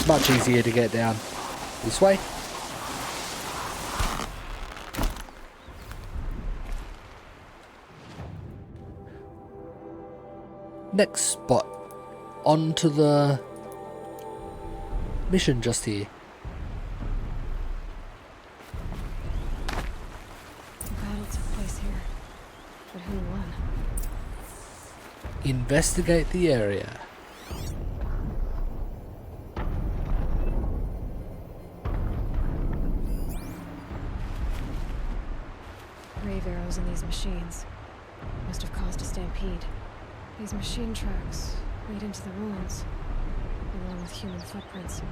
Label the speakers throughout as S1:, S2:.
S1: much easier to get down this way. Next spot. On to the mission just here.
S2: The battle took place here, but who won?
S1: Investigate the area.
S2: Grave arrows in these machines must have caused a stampede. These machine tracks lead into the ruins, along with human footprints.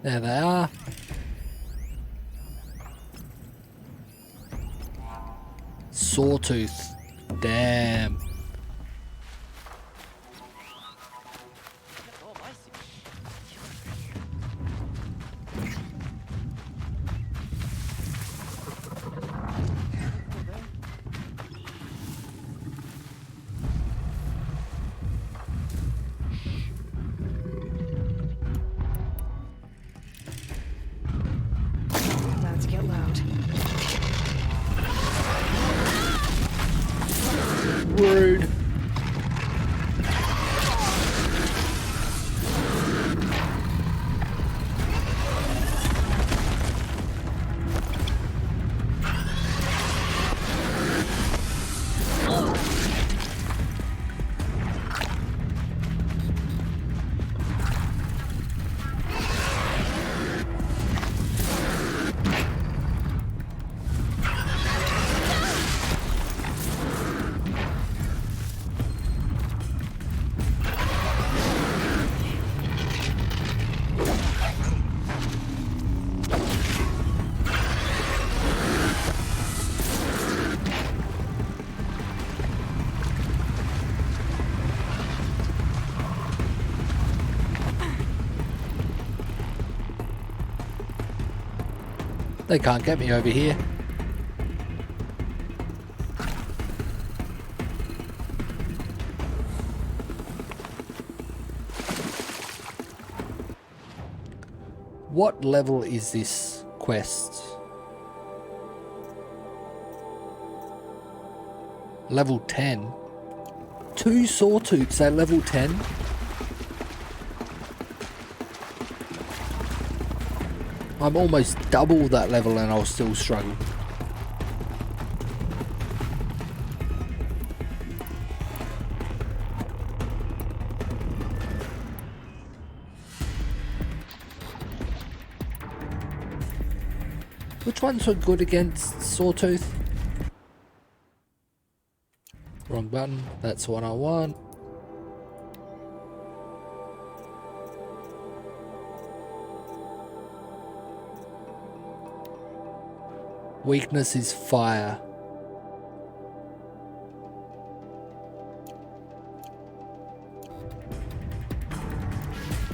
S1: There they are. Sawtooth. Damn.
S2: About to get loud.
S1: Rude. They can't get me over here. What level is this quest? Level 10. 2 sawtooths at level 10? I'm almost double that level and I'll still struggle. Which ones were good against Sawtooth? Wrong button. That's the one I want. Weakness is fire.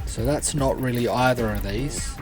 S1: So that's not really either of these.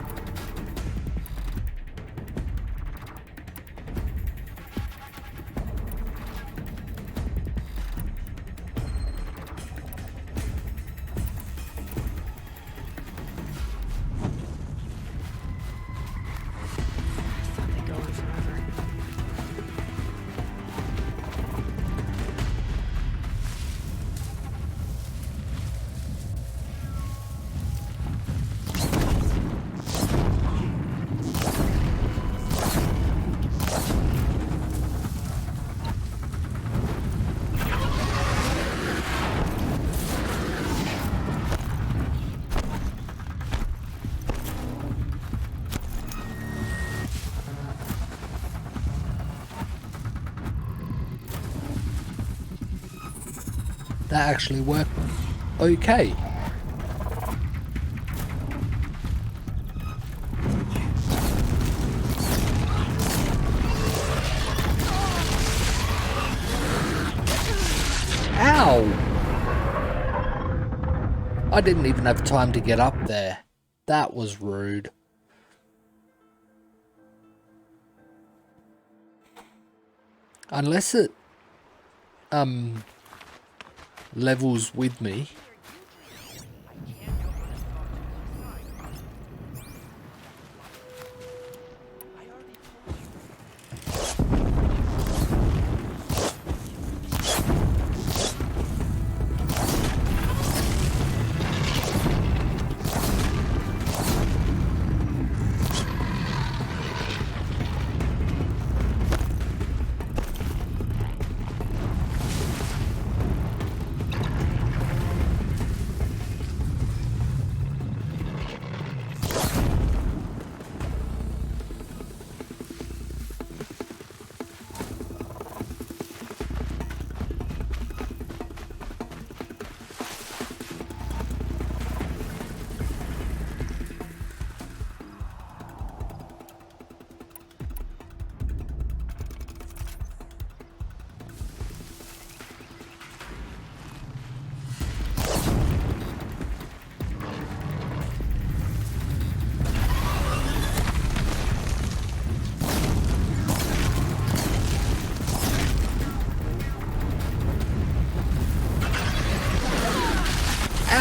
S1: That actually worked. Okay. Ow! I didn't even have time to get up there. That was rude. Unless it levels with me.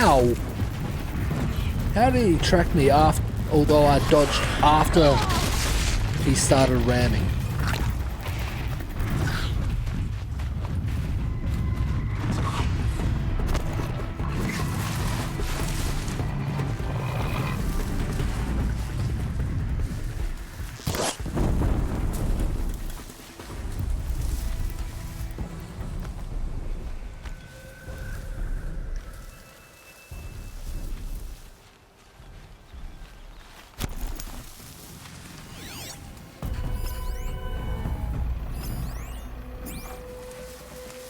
S1: Ow! How did he track me after, although I dodged after he started ramming?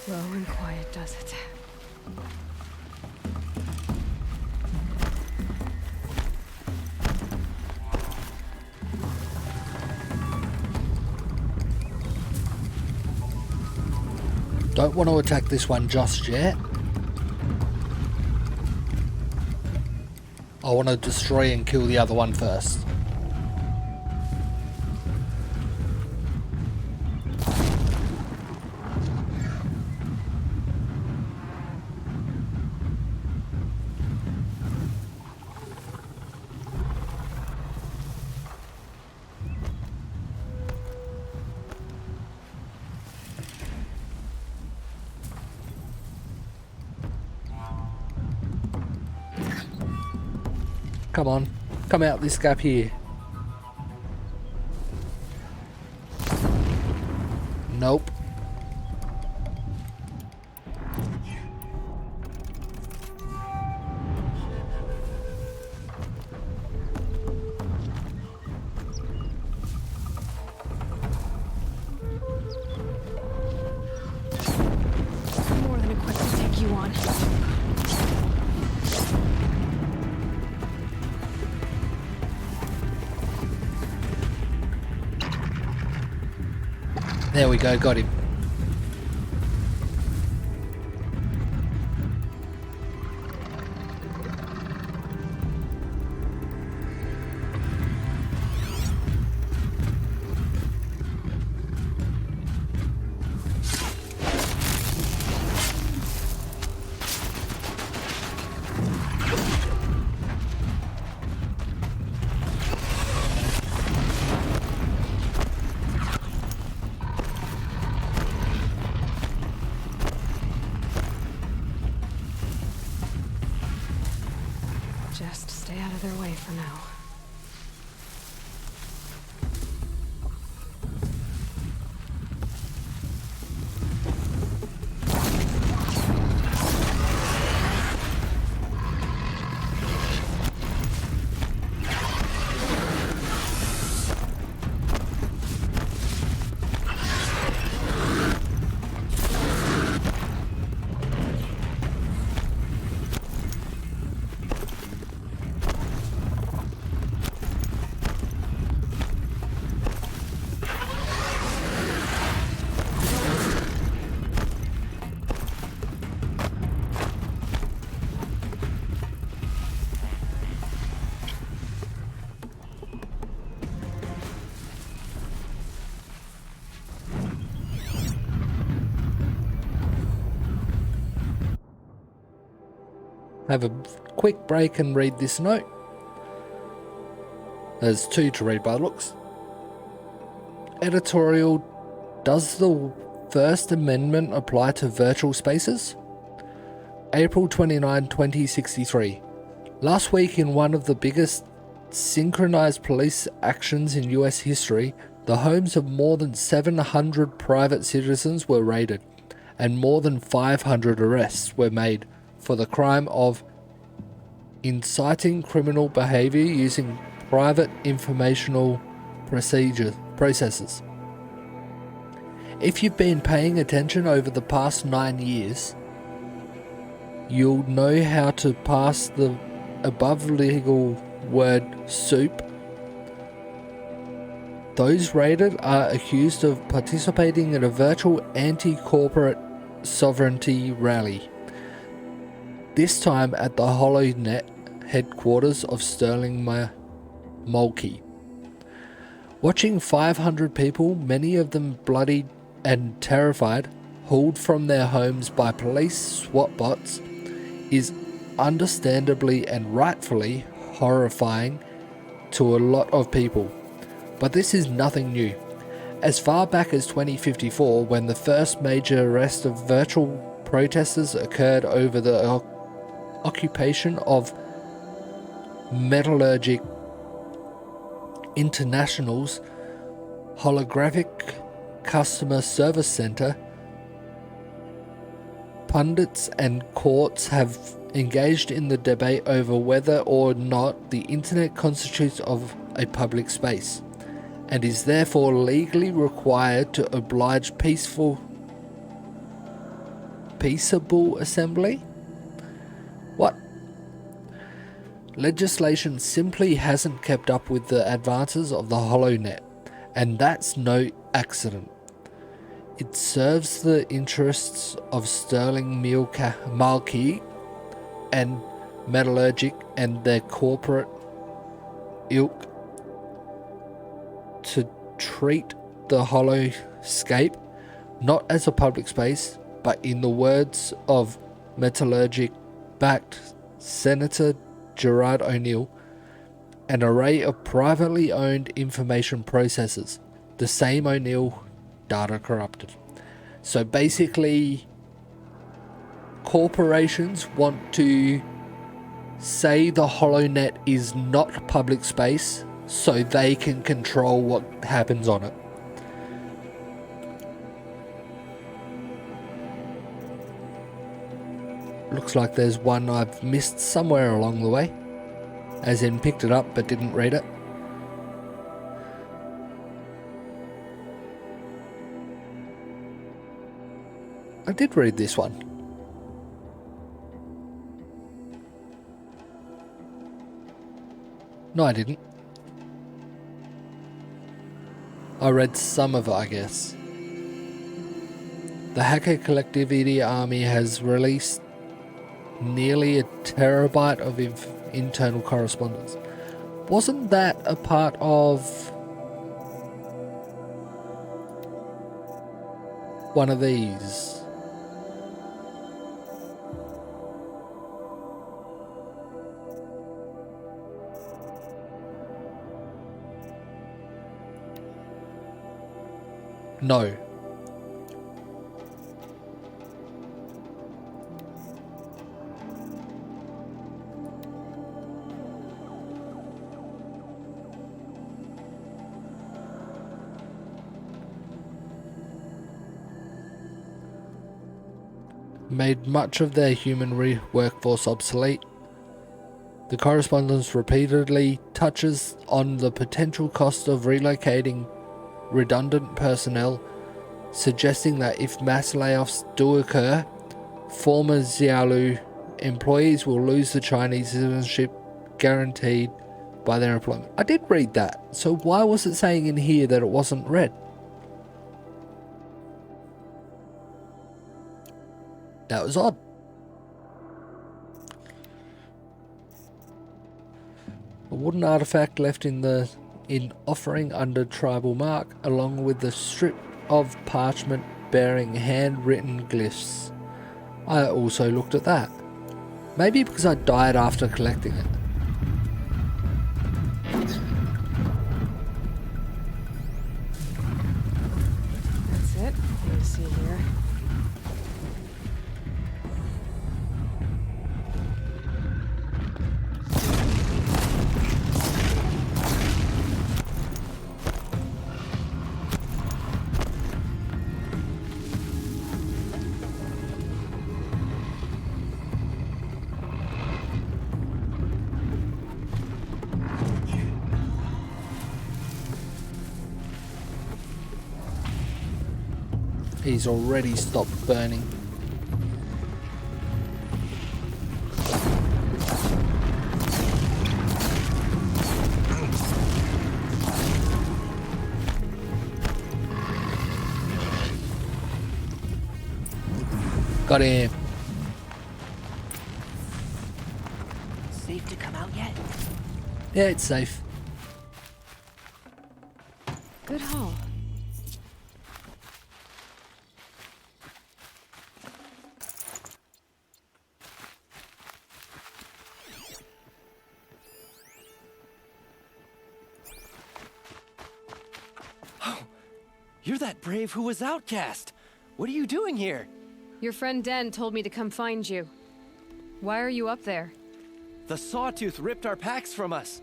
S2: Low and quiet does it.
S1: Don't want to attack this one just yet. I want to destroy and kill the other one first. Come on, come out this gap here. Nope.
S2: More than equipped to take you on.
S1: There we go, got him.
S2: Just stay out of their way for now.
S1: have a quick break and read this note. There's 2 to read by the looks. Editorial: does the First Amendment apply to virtual spaces? April 29, 2063. Last week, in one of the biggest synchronized police actions in US history, the homes of more than 700 private citizens were raided, and more than 500 arrests were made for the crime of inciting criminal behavior using private informational processes. If you've been paying attention over the past 9 years, you'll know how to pass the above legal word soup. Those raided are accused of participating in a virtual anti-corporate sovereignty rally, this time at the HoloNet headquarters of Sterling Mulkey. Watching 500 people, many of them bloodied and terrified, hauled from their homes by police SWAT bots is understandably and rightfully horrifying to a lot of people. But this is nothing new. As far back as 2054, when the first major arrest of virtual protesters occurred over the occupation of Metallurgic International's holographic customer service center, pundits and courts have engaged in the debate over whether or not the internet constitutes of a public space, and is therefore legally required to oblige peaceable assembly? What? Legislation simply hasn't kept up with the advances of the HoloNet, and that's no accident. It serves the interests of Sterling Mulkey and Metallurgic and their corporate ilk to treat the holoscape not as a public space, but in the words of Metallurgic-backed Senator Gerard O'Neill, an array of privately owned information processes. The same O'Neill, data corrupted. So basically, corporations want to say the HoloNet is not public space so they can control what happens on it. Looks like there's one I've missed somewhere along the way, as in picked it up but didn't read it. I did read this one. No, I didn't. I read some of it, I guess. The Hacker Collectivity Army has released nearly a terabyte of internal correspondence. Wasn't that a part of one of these? No. Made much of their human workforce obsolete. The correspondence repeatedly touches on the potential cost of relocating redundant personnel, suggesting that if mass layoffs do occur, former Xiaolu employees will lose the Chinese citizenship guaranteed by their employment. I did read that, so why was it saying in here that it wasn't read? That was odd. A wooden artifact left in offering under tribal mark, along with the strip of parchment bearing handwritten glyphs. I also looked at that. Maybe because I died after collecting it.
S2: That's it. Nothing to see here.
S1: He's already stopped burning. Got him.
S3: Safe to come out yet?
S1: Yeah, it's safe.
S2: Good haul.
S3: You're that brave who was outcast. What are you doing here?
S2: Your friend Den told me to come find you. Why are you up there?
S3: The Sawtooth ripped our packs from us.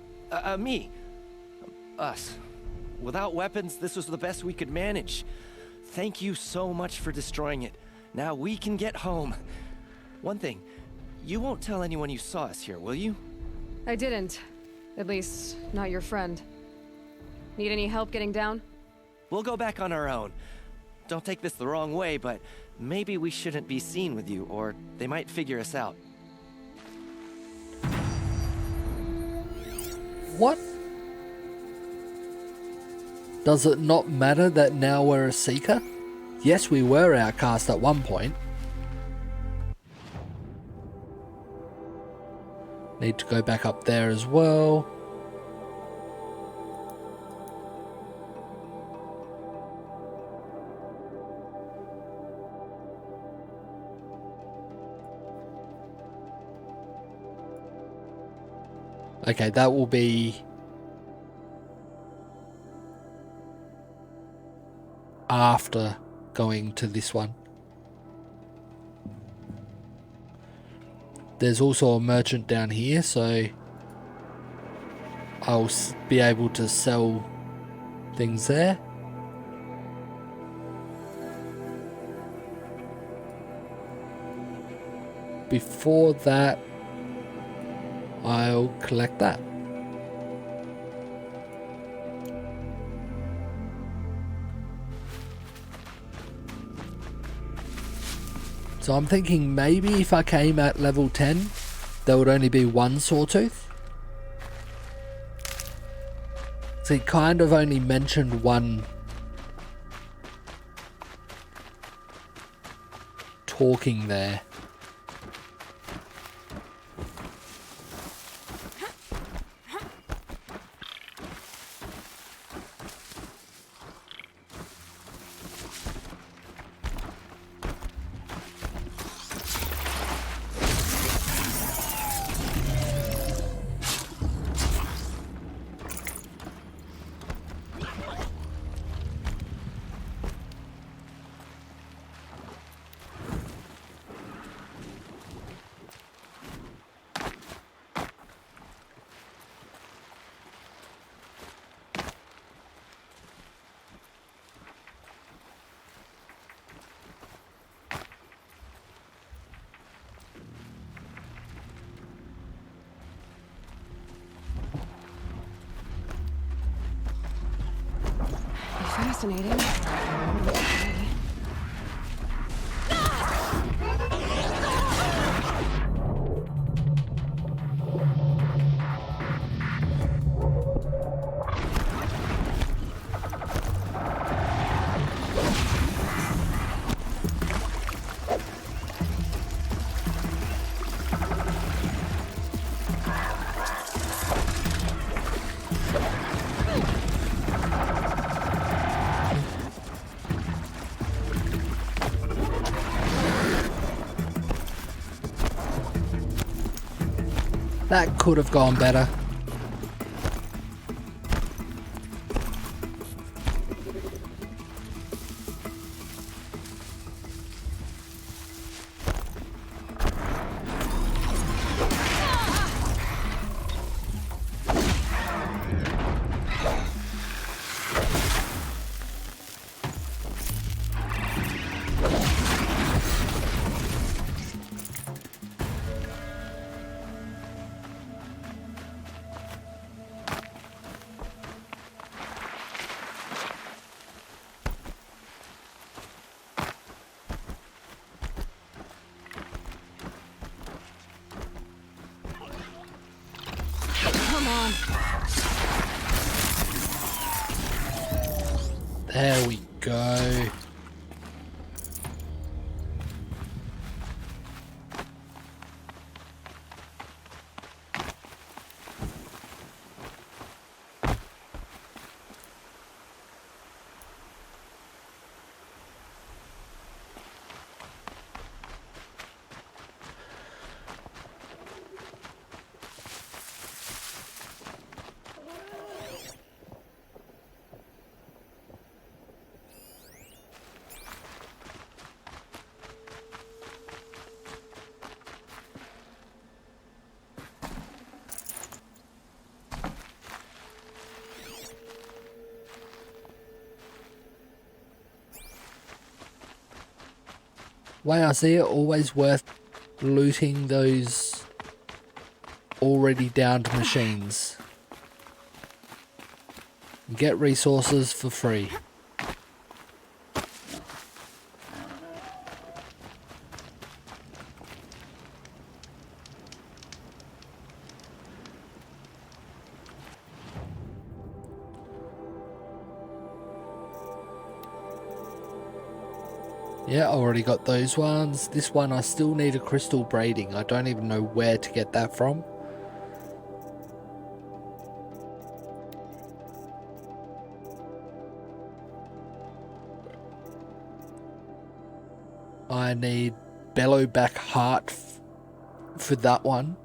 S3: Me. Us. Without weapons, this was the best we could manage. Thank you so much for destroying it. Now we can get home. One thing, you won't tell anyone you saw us here, will you?
S2: I didn't. At least, not your friend. Need any help getting down?
S3: We'll go back on our own. Don't take this the wrong way, but maybe we shouldn't be seen with you, or they might figure us out.
S1: What? Does it not matter that now we're a seeker? Yes, we were outcast at one point. Need to go back up there as well. Okay, that will be after going to this one. There's also a merchant down here, so I'll be able to sell things there. Before that, I'll collect that. So I'm thinking maybe if I came at level 10, there would only be one Sawtooth. So he kind of only mentioned one talking there.
S2: Fascinating.
S1: That could have gone better.
S2: Come on.
S1: There we go. Way I see it, always worth looting those already downed machines. Get resources for free. Yeah, I already got those ones. This one I still need a crystal braiding. I don't even know where to get that from. I need bellowback heart for that one.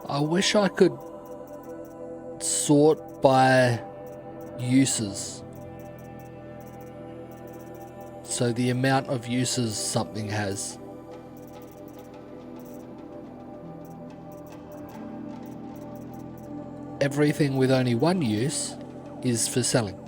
S1: I wish I could sort by uses. So the amount of uses something has. Everything with only one use is for selling.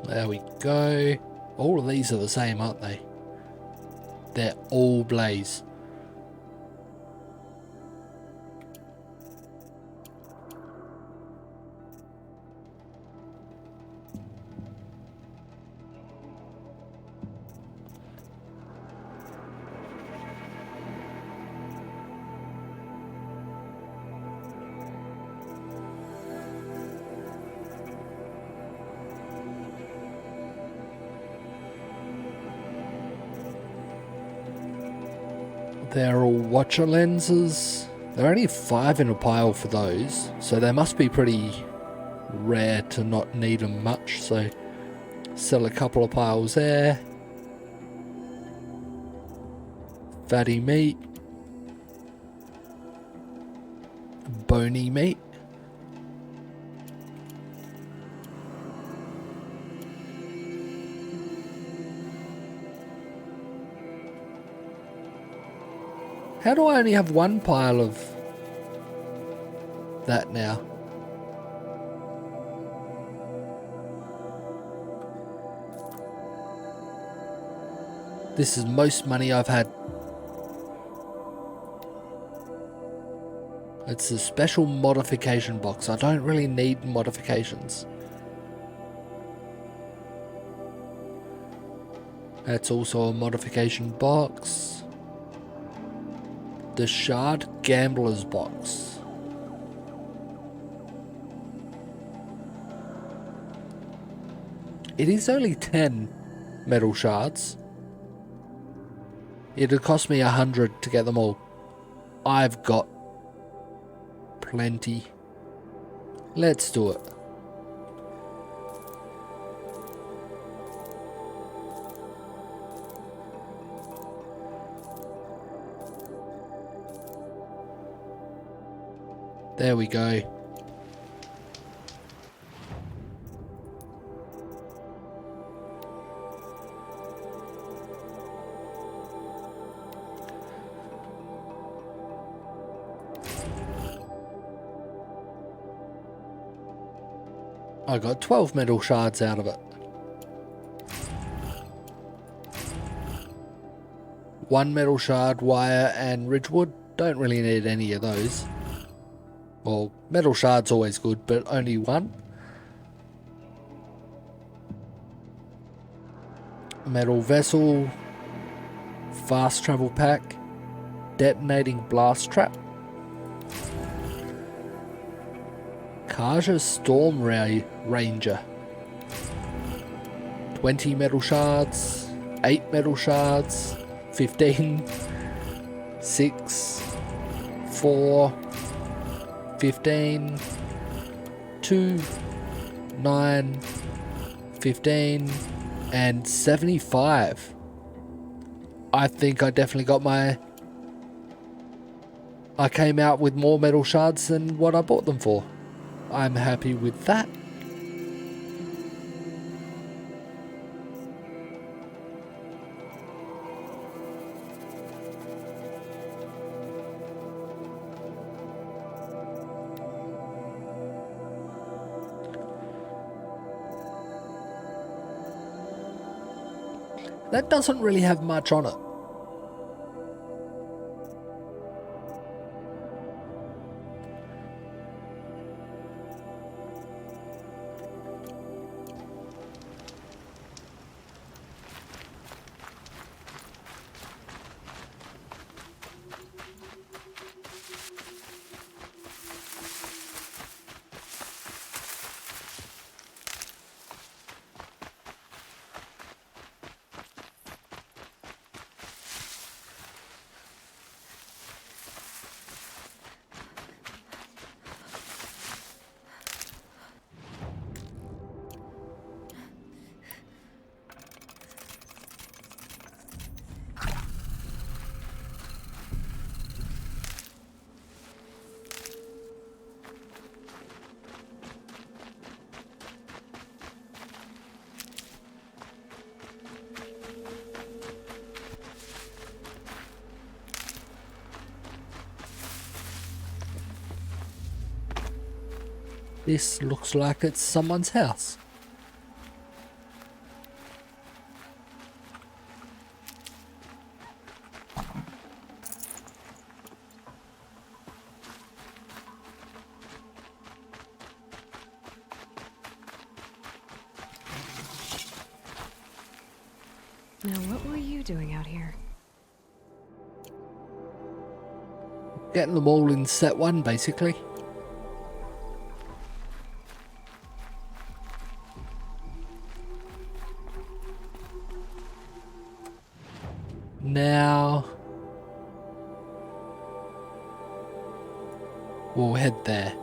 S1: There we go. All of these are the same, aren't they? They're all blaze. They're all watcher lenses. There are only 5 in a pile for those, so they must be pretty rare to not need them much, so sell a couple of piles there. Fatty meat. Bony meat. How do I only have one pile of that now? This is most money I've had. It's a special modification box. I don't really need modifications. That's also a modification box. The Shard Gambler's box. It is only 10 metal shards. It'd cost me 100 to get them all. I've got plenty. Let's do it. There we go. I got 12 metal shards out of it. 1 metal shard, wire and ridgewood. Don't really need any of those. Well, metal shard's always good, but only 1. Metal vessel. Fast travel pack. Detonating blast trap. Kaja Storm Ranger. 20 metal shards. 8 metal shards. 15. 6. 4. 15, 2, 9, 15, and 75. I think I definitely got I came out with more metal shards than what I bought them for. I'm happy with that. That doesn't really have much on it. This looks like it's someone's house.
S2: Now, what were you doing out here?
S1: Getting them all in set 1, basically. Now, we'll head there.